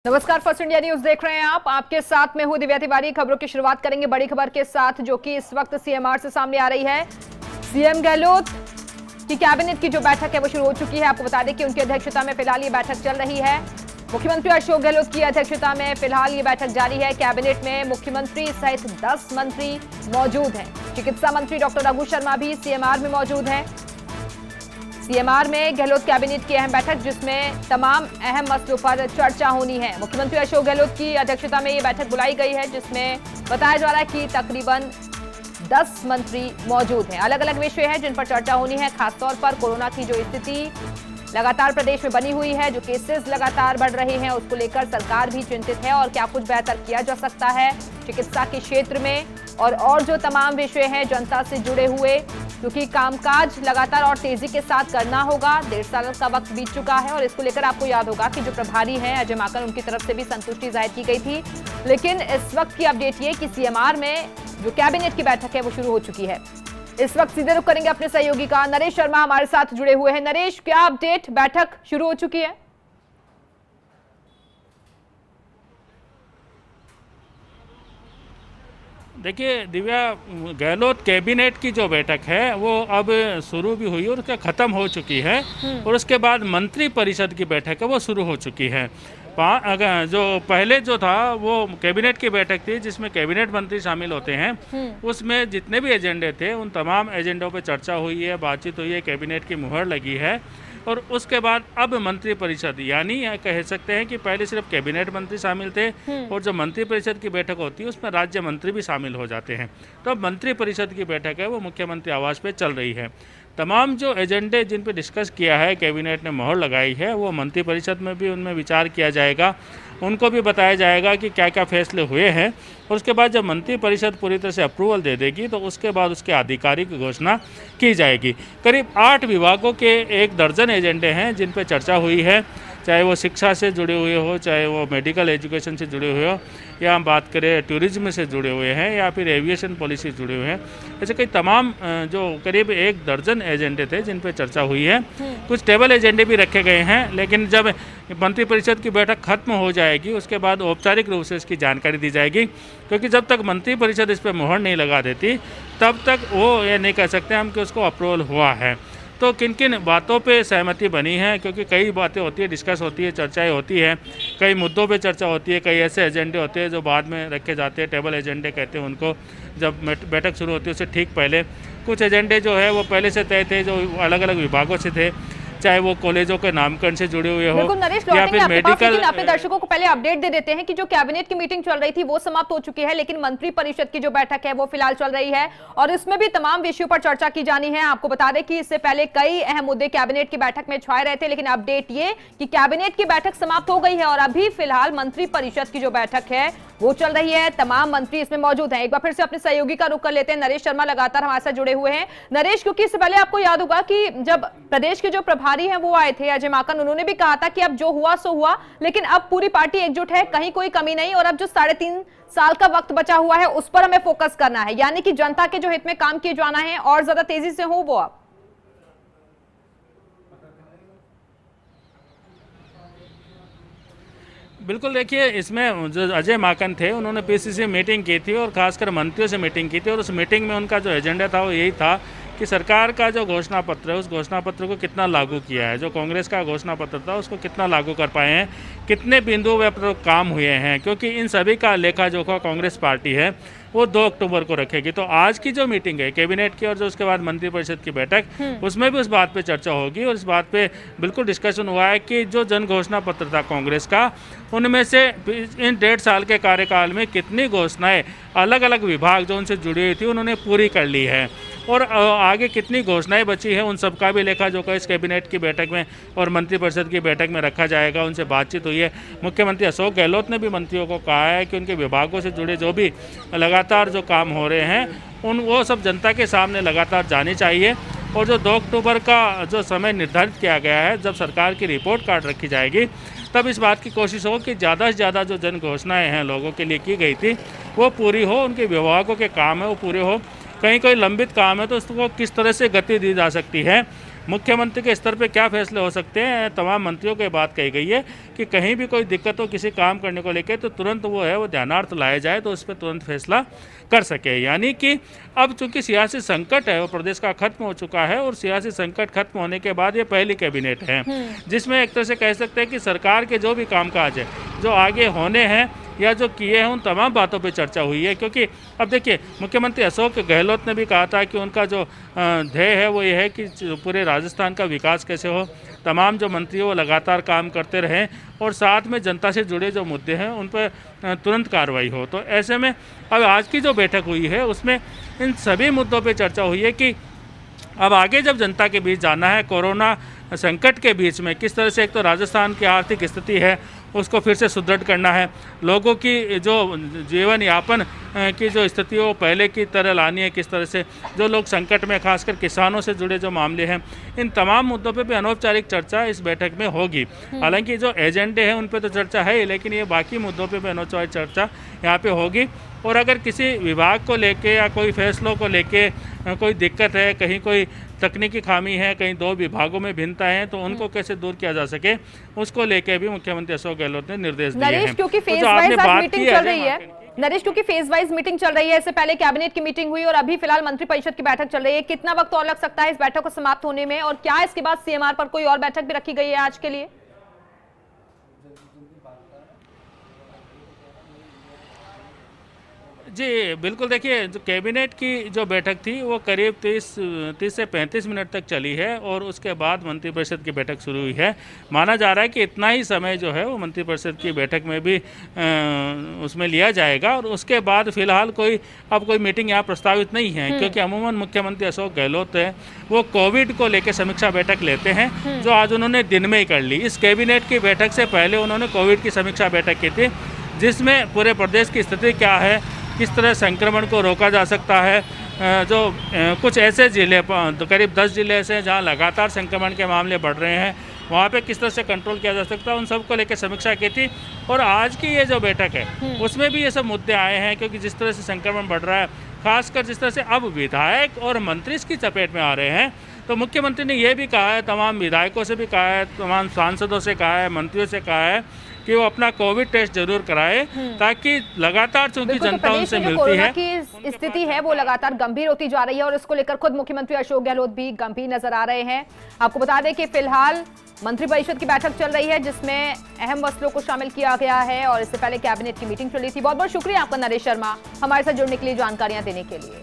नमस्कार, first India news देख रहे हैं आप। आपके साथ में हूं दिव्या तिवारी। खबरों की शुरुआत करेंगे बड़ी खबर के साथ, जो कि इस वक्त सीएमआर से सामने आ रही है। सीएम गहलोत की कैबिनेट की जो बैठक है वो शुरू हो चुकी है। आपको बता दें कि उनकी अध्यक्षता में फिलहाल ये बैठक चल रही है। मुख्यमंत्री अशोक गहलोत की अध्यक्षता में फिलहाल ये बैठक जारी है। कैबिनेट में मुख्यमंत्री सहित 10 मंत्री मौजूद हैं। चिकित्सा मंत्री डॉक्टर रघु शर्मा भी सीएमआर में मौजूद हैं। सीएमआर में गहलोत कैबिनेट की अहम बैठक, जिसमें तमाम अहम मसलों पर चर्चा होनी है। मुख्यमंत्री अशोक गहलोत की अध्यक्षता में ये बैठक बुलाई गई है, जिसमें बताया जा रहा है कि तकरीबन 10 मंत्री मौजूद हैं। अलग अलग विषय हैं जिन पर चर्चा होनी है, खासतौर पर कोरोना की जो स्थिति लगातार प्रदेश में बनी हुई है, जो केसेस लगातार बढ़ रहे हैं, उसको लेकर सरकार भी चिंतित है और क्या कुछ बेहतर किया जा सकता है चिकित्सा के क्षेत्र में, और जो तमाम विषय हैं जनता से जुड़े हुए, क्योंकि कामकाज लगातार और तेजी के साथ करना होगा। 1.5 साल का वक्त बीत चुका है और इसको लेकर आपको याद होगा कि जो प्रभारी हैं अजय माकन, उनकी तरफ से भी संतुष्टि जाहिर की गई थी। लेकिन इस वक्त की अपडेट ये कि सीएमआर में जो कैबिनेट की बैठक है वो शुरू हो चुकी है। इस वक्त सीधे रुख करेंगे अपने सहयोगी का, नरेश शर्मा हमारे साथ जुड़े हुए हैं। नरेश, क्या अपडेट, बैठक शुरू हो चुकी है? देखिए दिव्या, गहलोत कैबिनेट की जो बैठक है वो अब शुरू भी हुई और उसका ख़त्म हो चुकी है। और उसके बाद मंत्री परिषद की बैठक है वो शुरू हो चुकी है। जो पहले जो था वो कैबिनेट की बैठक थी, जिसमें कैबिनेट मंत्री शामिल होते हैं। उसमें जितने भी एजेंडे थे उन तमाम एजेंडों पे चर्चा हुई है, बातचीत हुई है, कैबिनेट की मुहर लगी है। और उसके बाद अब मंत्री परिषद, यानी कह सकते हैं कि पहले सिर्फ कैबिनेट मंत्री शामिल थे और जो मंत्री परिषद की बैठक होती है उसमें राज्य मंत्री भी शामिल हो जाते हैं। तो अब मंत्री परिषद की बैठक है वो मुख्यमंत्री आवास पे चल रही है। तमाम जो एजेंडे जिन पे डिस्कस किया है, कैबिनेट ने मोहर लगाई है, वो मंत्री परिषद में भी उनमें विचार किया जाएगा। उनको भी बताया जाएगा कि क्या क्या फैसले हुए हैं। और उसके बाद जब मंत्री परिषद पूरी तरह से अप्रूवल दे देगी तो उसके बाद उसके आधिकारिक घोषणा की जाएगी। करीब 8 विभागों के 1 दर्जन एजेंडे हैं जिन पर चर्चा हुई है, चाहे वो शिक्षा से जुड़े हुए हो, चाहे वो मेडिकल एजुकेशन से जुड़े हुए हो, या हम बात करें टूरिज्म से जुड़े हुए हैं, या फिर एविएशन पॉलिसी से जुड़े हुए हैं। ऐसे कई तमाम जो करीब 1 दर्जन एजेंडे थे जिन पर चर्चा हुई है। कुछ टेबल एजेंडे भी रखे गए हैं, लेकिन जब मंत्रिपरिषद की बैठक खत्म हो जाएगी उसके बाद औपचारिक रूप से इसकी जानकारी दी जाएगी। क्योंकि जब तक मंत्रिपरिषद इस पर मोहर नहीं लगा देती तब तक वो ये नहीं कह सकते हम कि उसको अप्रूवल हुआ है। तो किन किन बातों पे सहमति बनी है, क्योंकि कई बातें होती है, डिस्कस होती है, चर्चाएं होती है, कई मुद्दों पे चर्चा होती है, कई ऐसे एजेंडे होते हैं जो बाद में रखे जाते हैं, टेबल एजेंडे कहते हैं उनको। जब बैठक शुरू होती है उससे ठीक पहले कुछ एजेंडे जो है वो पहले से तय थे, जो अलग अलग विभागों से थे, चाहे वो कॉलेजों के नामकरण से जुड़े हुए हो या फिर मेडिकल। अपने दर्शकों को पहले अपडेट दे देते हैं कि जो कैबिनेट की मीटिंग चल रही थी वो समाप्त हो चुकी है, लेकिन मंत्री परिषद की जो बैठक है वो फिलहाल चल रही है और इसमें भी तमाम विषयों पर चर्चा की जानी है। आपको बता दें कि इससे पहले कई अहम मुद्दे कैबिनेट की बैठक में छाए रहे थे, लेकिन अपडेट ये कि कैबिनेट की बैठक समाप्त हो गई है और अभी फिलहाल मंत्री परिषद की जो बैठक है वो चल रही है। तमाम मंत्री इसमें मौजूद हैं। एक बार फिर से अपने सहयोगी का रुख कर लेते हैं। नरेश शर्मा लगातार हमारे साथ जुड़े हुए हैं। नरेश, क्योंकि इससे पहले आपको याद होगा कि जब प्रदेश के जो प्रभारी हैं वो आए थे अजय माकन, उन्होंने भी कहा था कि अब जो हुआ सो हुआ, लेकिन अब पूरी पार्टी एकजुट है, कहीं कोई कमी नहीं, और अब जो 3.5 साल का वक्त बचा हुआ है उस पर हमें फोकस करना है, यानी कि जनता के जो हित में काम किए जाना है और ज्यादा तेजी से हो वो। अब बिल्कुल, देखिए इसमें जो अजय माकन थे उन्होंने पीसीसी मीटिंग की थी और खासकर मंत्रियों से मीटिंग की थी, और उस मीटिंग में उनका जो एजेंडा था वो यही था कि सरकार का जो घोषणा पत्र है उस घोषणा पत्र को कितना लागू किया है, जो कांग्रेस का घोषणा पत्र था उसको कितना लागू कर पाए हैं, कितने बिंदुओं पर काम हुए हैं। क्योंकि इन सभी का लेखा जोखा कांग्रेस पार्टी है वो 2 अक्टूबर को रखेगी। तो आज की जो मीटिंग है कैबिनेट की और जो उसके बाद मंत्रिपरिषद की बैठक, उसमें भी उस बात पे चर्चा होगी और इस बात पे बिल्कुल डिस्कशन हुआ है कि जो जन घोषणा पत्र था कांग्रेस का, उनमें से इन 1.5 साल के कार्यकाल में कितनी घोषणाएं अलग अलग विभाग जो उनसे जुड़ी हुई थी उन्होंने पूरी कर ली है, और आगे कितनी घोषणाएं बची है उन सबका भी लेखा जोखा इस कैबिनेट की बैठक में और मंत्रिपरिषद की बैठक में रखा जाएगा। उनसे बातचीत हुई है। मुख्यमंत्री अशोक गहलोत ने भी मंत्रियों को कहा है कि उनके विभागों से जुड़े जो भी लगातार जो काम हो रहे हैं वो सब जनता के सामने लगातार जाने चाहिए। और जो 2 अक्टूबर का जो समय निर्धारित किया गया है, जब सरकार की रिपोर्ट कार्ड रखी जाएगी, तब इस बात की कोशिश हो कि ज़्यादा से ज़्यादा जो जन घोषणाएँ हैं लोगों के लिए की गई थी वो पूरी हो, उनके विभागों के काम है वो पूरे हो। कहीं कोई लंबित काम है तो उसको किस तरह से गति दी जा सकती है, मुख्यमंत्री के स्तर पे क्या फैसले हो सकते हैं, तमाम मंत्रियों को बात कही गई है कि कहीं भी कोई दिक्कत हो किसी काम करने को लेकर तो तुरंत वो ध्यानार्थ लाया जाए तो उस पर तुरंत फैसला कर सके। यानी कि अब चूंकि सियासी संकट है वो प्रदेश का खत्म हो चुका है और सियासी संकट खत्म होने के बाद ये पहली कैबिनेट है जिसमें एक तरह से कह सकते हैं कि सरकार के जो भी कामकाज है जो आगे होने हैं या जो किए हैं उन तमाम बातों पे चर्चा हुई है। क्योंकि अब देखिए मुख्यमंत्री अशोक गहलोत ने भी कहा था कि उनका जो ध्येय है वो ये है कि पूरे राजस्थान का विकास कैसे हो, तमाम जो मंत्री वो लगातार काम करते रहें और साथ में जनता से जुड़े जो मुद्दे हैं उन पर तुरंत कार्रवाई हो। तो ऐसे में अब आज की जो बैठक हुई है उसमें इन सभी मुद्दों पर चर्चा हुई है कि अब आगे जब जनता के बीच जाना है कोरोना संकट के बीच में किस तरह से एक तो राजस्थान की आर्थिक स्थिति है उसको फिर से सुदृढ़ करना है, लोगों की जो जीवन यापन की जो स्थिति वो पहले की तरह लानी है, किस तरह से जो लोग संकट में खासकर किसानों से जुड़े जो मामले हैं इन तमाम मुद्दों पे भी अनौपचारिक चर्चा इस बैठक में होगी। हालांकि जो एजेंडे हैं उन पे तो चर्चा है ही, लेकिन ये बाकी मुद्दों पे भी अनौपचारिक चर्चा यहाँ पे होगी। और अगर किसी विभाग को लेके या कोई फैसलों को लेके कोई दिक्कत है, कहीं कोई तकनीकी खामी है, कहीं दो विभागों में भिन्नता है तो उनको कैसे दूर किया जा सके उसको लेके भी मुख्यमंत्री अशोक गहलोत ने निर्देश दिए हैं। क्योंकि फेज वाइज मीटिंग चल रही है नरेश, क्योंकि फेज वाइज मीटिंग चल रही है, इससे पहले कैबिनेट की मीटिंग हुई और अभी फिलहाल मंत्रिपरिषद की बैठक चल रही है, कितना वक्त और लग सकता है इस बैठक को समाप्त होने में और क्या इसके बाद सीएमआर पर कोई और बैठक भी रखी गई है आज के लिए? जी बिल्कुल, देखिए जो कैबिनेट की जो बैठक थी वो करीब 30 से 35 मिनट तक चली है और उसके बाद मंत्रिपरिषद की बैठक शुरू हुई है। माना जा रहा है कि इतना ही समय जो है वो मंत्रिपरिषद की बैठक में भी उसमें लिया जाएगा और उसके बाद फिलहाल अब कोई मीटिंग यहाँ प्रस्तावित नहीं है क्योंकि अमूमन मुख्यमंत्री अशोक गहलोत है वो कोविड को लेकर समीक्षा बैठक लेते हैं जो आज उन्होंने दिन में ही कर ली। इस कैबिनेट की बैठक से पहले उन्होंने कोविड की समीक्षा बैठक की थी जिसमें पूरे प्रदेश की स्थिति क्या है, किस तरह संक्रमण को रोका जा सकता है, जो कुछ ऐसे जिले तो करीब 10 जिले ऐसे हैं जहाँ लगातार संक्रमण के मामले बढ़ रहे हैं, वहाँ पे किस तरह से कंट्रोल किया जा सकता है, उन सब को लेकर समीक्षा की थी। और आज की ये जो बैठक है उसमें भी ये सब मुद्दे आए हैं क्योंकि जिस तरह से संक्रमण बढ़ रहा है, खासकर जिस तरह से अब विधायक और मंत्री इसकी चपेट में आ रहे हैं, तो मुख्यमंत्री ने यह भी कहा है, तमाम विधायकों से भी कहा है, तमाम सांसदों से कहा है, मंत्रियों से कहा है कि वो अपना कोविड टेस्ट जरूर कराए ताकि लगातार चूंकि जनता उनसे मिलती है की स्थिति है वो लगातार गंभीर होती जा रही है और इसको लेकर खुद मुख्यमंत्री अशोक गहलोत भी गंभीर नजर आ रहे हैं। आपको बता दें कि फिलहाल मंत्रिपरिषद की बैठक चल रही है जिसमें अहम मसलों को शामिल किया गया है और इससे पहले कैबिनेट की मीटिंग चल रही थी। बहुत बहुत शुक्रिया आपका नरेश शर्मा हमारे साथ जुड़ने के लिए, जानकारियां देने के लिए।